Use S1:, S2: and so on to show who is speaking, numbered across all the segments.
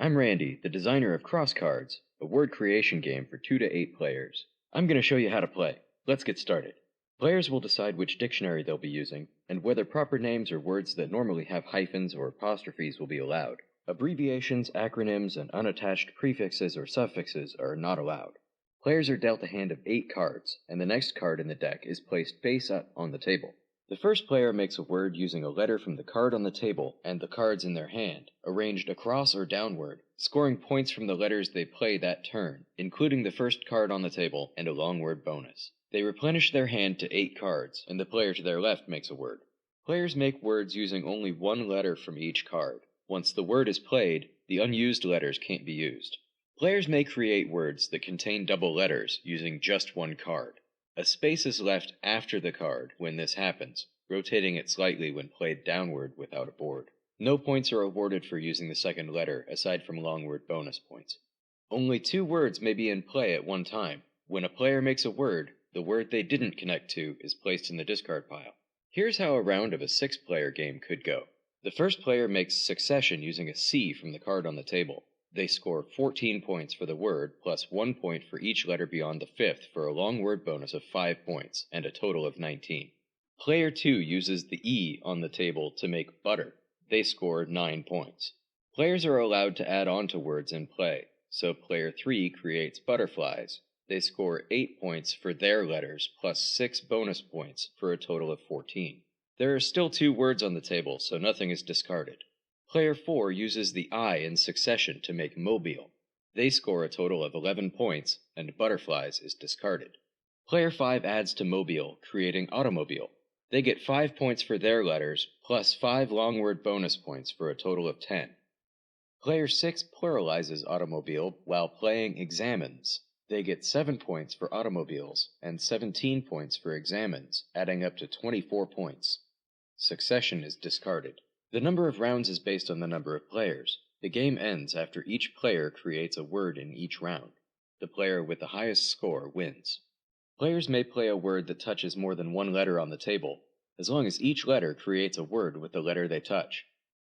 S1: I'm Randy, the designer of Crosscards, a word creation game for 2 to 8 players. I'm going to show you how to play. Let's get started. Players will decide which dictionary they'll be using, and whether proper names or words that normally have hyphens or apostrophes will be allowed. Abbreviations, acronyms, and unattached prefixes or suffixes are not allowed. Players are dealt a hand of 8 cards, and the next card in the deck is placed face up on the table. The first player makes a word using a letter from the card on the table and the cards in their hand, arranged across or downward, scoring points from the letters they play that turn, including the first card on the table and a long word bonus. They replenish their hand to 8 cards, and the player to their left makes a word. Players make words using only one letter from each card. Once the word is played, the unused letters can't be used. Players may create words that contain double letters using just one card. A space is left after the card when this happens, rotating it slightly when played downward without a board. No points are awarded for using the second letter, aside from long word bonus points. Only 2 words may be in play at one time. When a player makes a word, the word they didn't connect to is placed in the discard pile. Here's how a round of a 6-player game could go. The first player makes succession using a C from the card on the table. They score 14 points for the word, plus 1 point for each letter beyond the 5th for a long word bonus of 5 points, and a total of 19. Player 2 uses the E on the table to make butter. They score 9 points. Players are allowed to add on to words in play, so player 3 creates butterflies. They score 8 points for their letters, plus 6 bonus points for a total of 14. There are still 2 words on the table, so nothing is discarded. Player 4 uses the I in succession to make mobile. They score a total of 11 points, and butterflies is discarded. Player 5 adds to mobile, creating automobile. They get 5 points for their letters, plus 5 long word bonus points for a total of 10. Player 6 pluralizes automobile while playing examines. They get 7 points for automobiles, and 17 points for examines, adding up to 24 points. Succession is discarded. The number of rounds is based on the number of players. The game ends after each player creates a word in each round. The player with the highest score wins. Players may play a word that touches more than one letter on the table, as long as each letter creates a word with the letter they touch.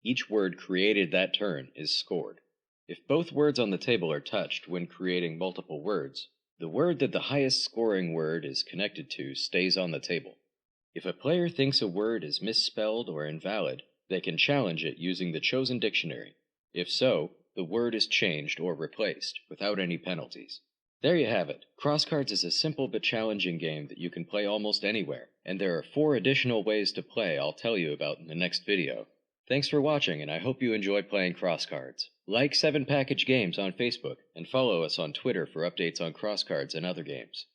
S1: Each word created that turn is scored. If both words on the table are touched when creating multiple words, the word that the highest scoring word is connected to stays on the table. If a player thinks a word is misspelled or invalid, they can challenge it using the chosen dictionary. If so, the word is changed or replaced, without any penalties. There you have it. Crosscards is a simple but challenging game that you can play almost anywhere, and there are 4 additional ways to play I'll tell you about in the next video. Thanks for watching, and I hope you enjoy playing Crosscards. Like 7 Package Games on Facebook, and follow us on Twitter for updates on Crosscards and other games.